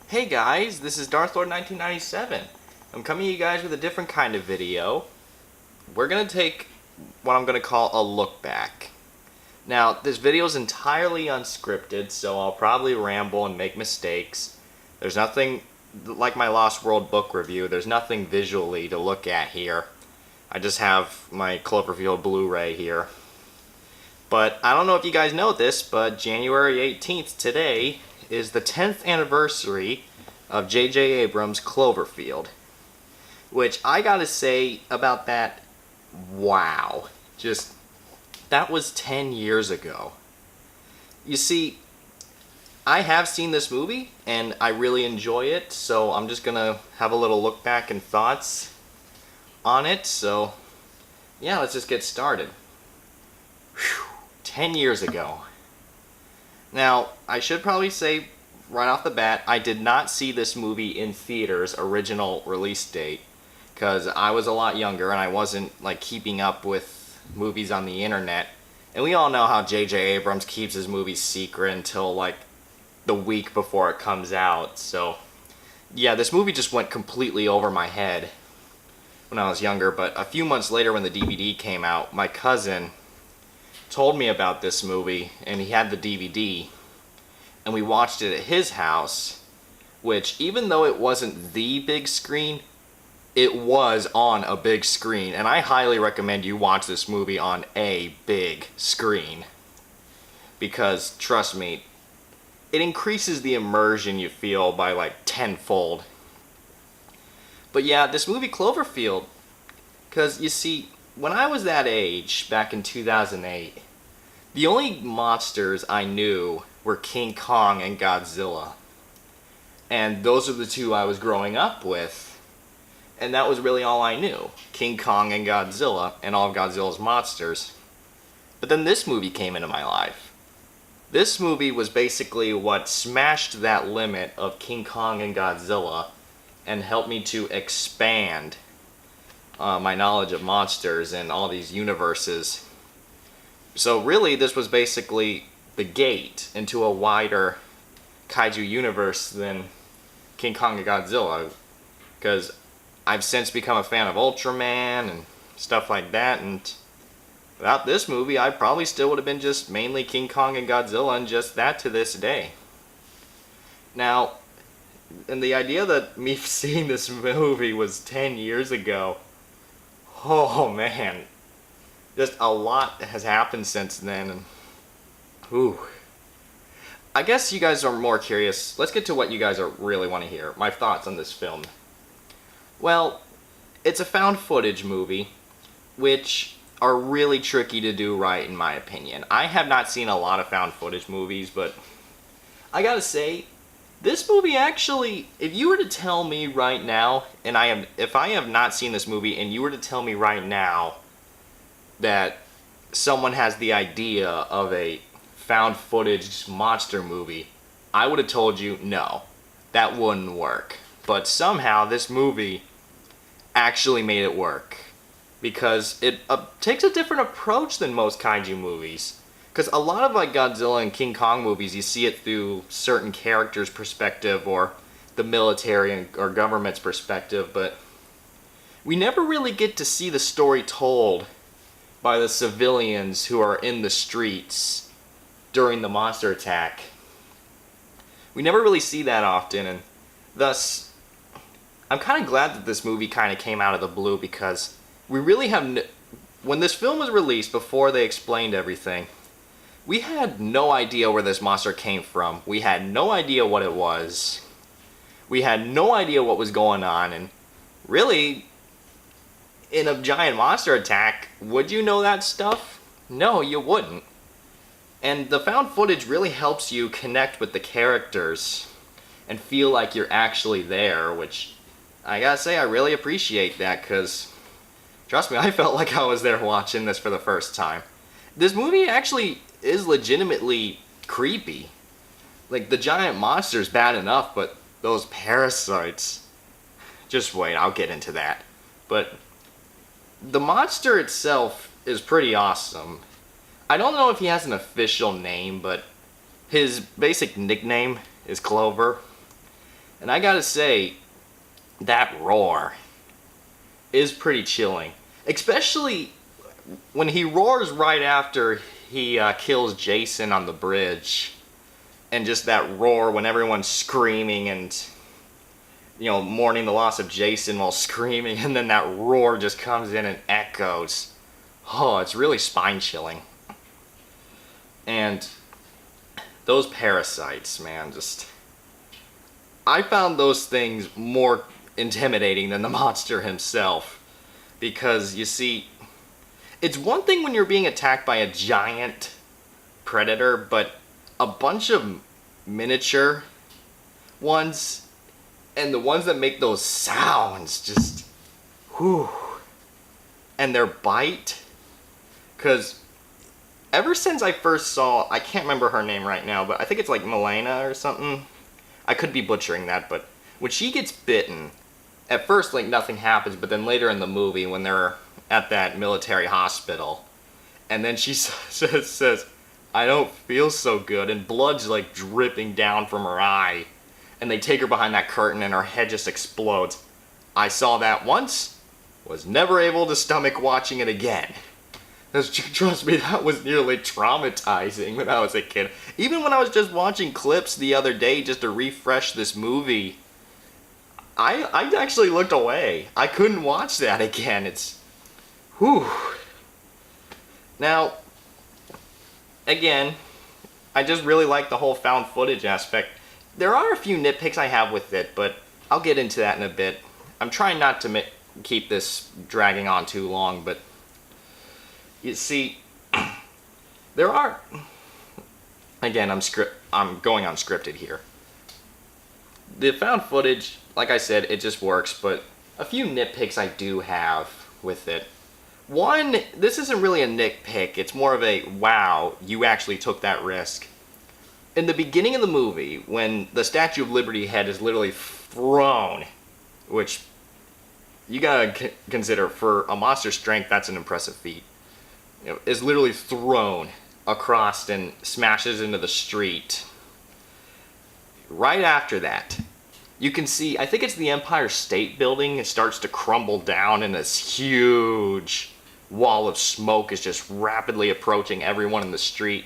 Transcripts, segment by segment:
Hey guys, this is Darth Lord 1997. I'm coming to you guys with a different kind of video. We're going to take what I'm going to call a look back. Now, this video is entirely unscripted, so I'll probably ramble and make mistakes. There's nothing, like my Lost World book review, there's nothing visually to look at here. I just have my Cloverfield Blu-ray here. But I don't know if you guys know this, but January 18th, today, is the 10th anniversary of JJ Abrams' Cloverfield. Which I gotta say about that, wow. Just, that was 10 years ago. You see, I have seen this movie, and I really enjoy it, so I'm just gonna have a little look back and thoughts on it, so yeah, let's just get started. Whew, 10 years ago. Now, I should probably say right off the bat, I did not see this movie in theaters original release date, because I was a lot younger and I wasn't like keeping up with movies on the internet. And we all know how JJ Abrams keeps his movies secret until like the week before it comes out. So yeah, this movie just went completely over my head when I was younger. But a few months later, when the DVD came out, my cousin told me about this movie, and he had the DVD, and we watched it at his house, which, even though it wasn't the big screen, it was on a big screen, and I highly recommend you watch this movie on a big screen, because, trust me, it increases the immersion you feel by like tenfold. But yeah, this movie Cloverfield, because you see, when I was that age, back in 2008, the only monsters I knew were King Kong and Godzilla. And those are the two I was growing up with. And that was really all I knew. King Kong and Godzilla, and all of Godzilla's monsters. But then this movie came into my life. This movie was basically what smashed that limit of King Kong and Godzilla and helped me to expand my knowledge of monsters and all these universes. So really, this was basically the gate into a wider kaiju universe than King Kong and Godzilla, because I've since become a fan of Ultraman and stuff like that, and without this movie, I probably still would have been just mainly King Kong and Godzilla, and just that to this day. Now, and the idea that me seeing this movie was 10 years ago, oh man, just a lot has happened since then, and whew. I guess you guys are more curious. Let's get to what you guys really want to hear. My thoughts on this film. Well, it's a found footage movie, which are really tricky to do right, in my opinion. I have not seen a lot of found footage movies, but I gotta say, this movie actually, if you were to tell me right now, and if I have not seen this movie, and you were to tell me right now that someone has the idea of a found footage monster movie, I would have told you, no, that wouldn't work. But somehow this movie actually made it work, because it takes a different approach than most kaiju movies. Because a lot of like Godzilla and King Kong movies, you see it through certain characters' perspective or the military or government's perspective, but we never really get to see the story told by the civilians who are in the streets during the monster attack. We never really see that often, and thus, I'm kind of glad that this movie kind of came out of the blue, because we really have when this film was released, before they explained everything, we had no idea where this monster came from. We had no idea what it was. We had no idea what was going on, and really, in a giant monster attack, would you know that stuff? No, you wouldn't. And the found footage really helps you connect with the characters and feel like you're actually there, which I gotta say, I really appreciate that, because trust me, I felt like I was there watching this for the first time. This movie actually is legitimately creepy. Like, the giant monster's bad enough, but those parasites... Just wait, I'll get into that. But the monster itself is pretty awesome. I don't know if he has an official name, but his basic nickname is Clover. And I gotta say, that roar is pretty chilling. Especially when he roars right after he kills Jason on the bridge. And just that roar when everyone's screaming and, mourning the loss of Jason while screaming. And then that roar just comes in and echoes. Oh, it's really spine-chilling. And those parasites, man, I found those things more intimidating than the monster himself. Because, you see, it's one thing when you're being attacked by a giant predator, but a bunch of miniature ones, and the ones that make those sounds, just, whew. And their bite, because ever since I first saw, I can't remember her name right now, but I think it's like Milena or something. I could be butchering that, but when she gets bitten, at first, like, nothing happens, but then later in the movie, when they're at that military hospital, and then she says, I don't feel so good, and blood's, like, dripping down from her eye, and they take her behind that curtain, and her head just explodes. I saw that once, was never able to stomach watching it again. Trust me, that was nearly traumatizing when I was a kid. Even when I was just watching clips the other day just to refresh this movie, I actually looked away. I couldn't watch that again. It's, whew. Now, again, I just really like the whole found footage aspect. There are a few nitpicks I have with it, but I'll get into that in a bit. I'm trying not to keep this dragging on too long, but you see, there are, again, I'm going unscripted here. The found footage, like I said, it just works, but a few nitpicks I do have with it. One, this isn't really a nitpick, it's more of a, wow, you actually took that risk. In the beginning of the movie, when the Statue of Liberty head is literally thrown, which you gotta consider, for a monster's strength, that's an impressive feat. Is literally thrown across and smashes into the street. Right after that, you can see, I think it's the Empire State Building, it starts to crumble down and this huge wall of smoke is just rapidly approaching everyone in the street.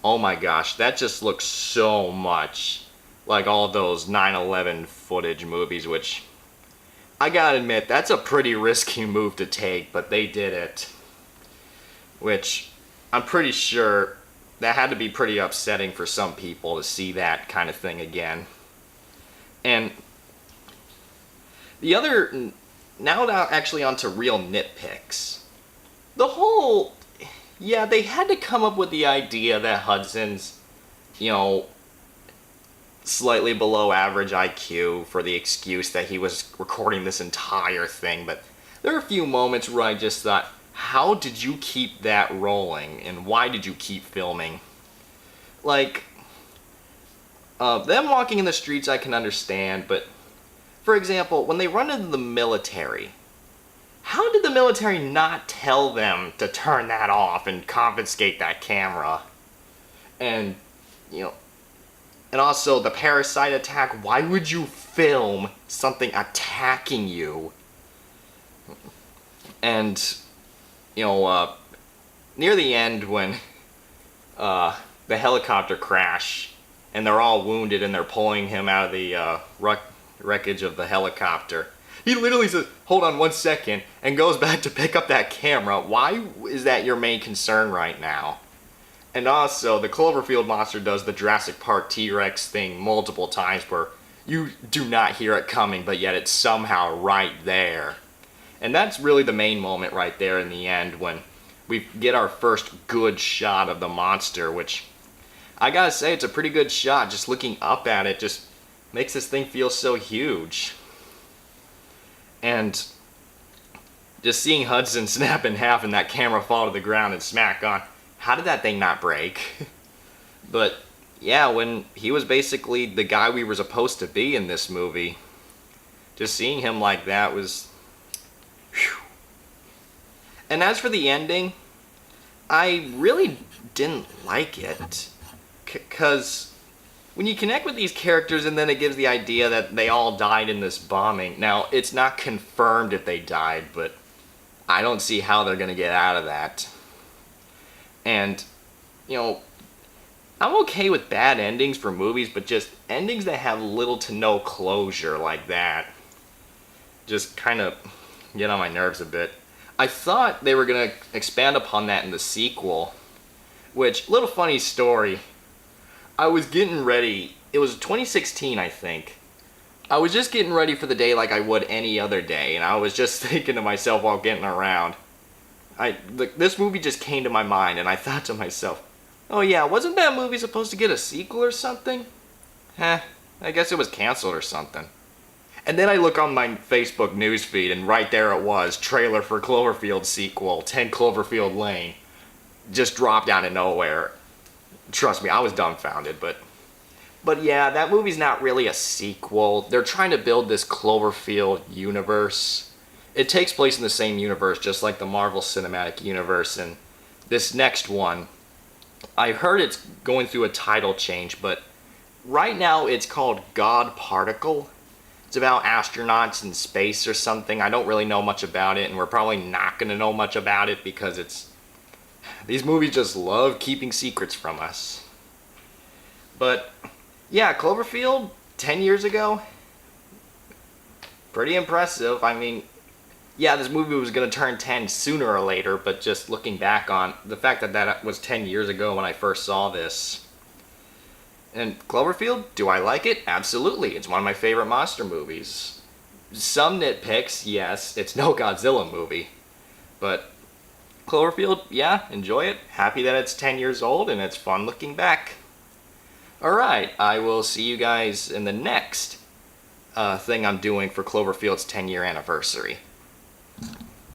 Oh my gosh, that just looks so much like all of those 9/11 footage movies, which, I gotta admit, that's a pretty risky move to take, but they did it. Which, I'm pretty sure that had to be pretty upsetting for some people to see that kind of thing again. And the other, now actually onto real nitpicks. The whole, yeah, they had to come up with the idea that Hudson's, slightly below average IQ for the excuse that he was recording this entire thing, but there are a few moments where I just thought, how did you keep that rolling, and why did you keep filming? Like, them walking in the streets I can understand, but, for example, when they run into the military, how did the military not tell them to turn that off and confiscate that camera? And, and also the parasite attack, why would you film something attacking you? And, near the end when the helicopter crash and they're all wounded and they're pulling him out of the wreckage of the helicopter, he literally says, hold on 1 second, and goes back to pick up that camera. Why is that your main concern right now? And also, the Cloverfield monster does the Jurassic Park T-Rex thing multiple times where you do not hear it coming, but yet it's somehow right there. And that's really the main moment right there in the end when we get our first good shot of the monster, which I gotta say, it's a pretty good shot. Just looking up at it just makes this thing feel so huge. And just seeing Hudson snap in half and that camera fall to the ground and smack on, how did that thing not break? But yeah, when he was basically the guy we were supposed to be in this movie, just seeing him like that was... Whew. And as for the ending, I really didn't like it. Because when you connect with these characters and then it gives the idea that they all died in this bombing. Now, it's not confirmed if they died, but I don't see how they're going to get out of that. And, you know, I'm okay with bad endings for movies, but just endings that have little to no closure like that just kind of get on my nerves a bit. I thought they were going to expand upon that in the sequel, which, little funny story, I was getting ready, it was 2016 I think. I was just getting ready for the day like I would any other day, and I was just thinking to myself while getting around, this movie just came to my mind, and I thought to myself, oh yeah, wasn't that movie supposed to get a sequel or something? I guess it was canceled or something. And then I look on my Facebook newsfeed, and right there it was, trailer for Cloverfield sequel, 10 Cloverfield Lane. Just dropped out of nowhere. Trust me, I was dumbfounded, but yeah, that movie's not really a sequel. They're trying to build this Cloverfield universe. It takes place in the same universe, just like the Marvel Cinematic Universe, and this next one, I heard it's going through a title change, but right now it's called God Particle. It's about astronauts in space or something. I don't really know much about it, and we're probably not going to know much about it because these movies just love keeping secrets from us. But yeah, Cloverfield, 10 years ago, pretty impressive. I mean, yeah, this movie was going to turn 10 sooner or later, but just looking back on the fact that was 10 years ago when I first saw this. And Cloverfield, do I like it? Absolutely. It's one of my favorite monster movies. Some nitpicks, yes, it's no Godzilla movie. But Cloverfield, yeah, enjoy it. Happy that it's 10 years old and it's fun looking back. Alright, I will see you guys in the next thing I'm doing for Cloverfield's 10-year anniversary.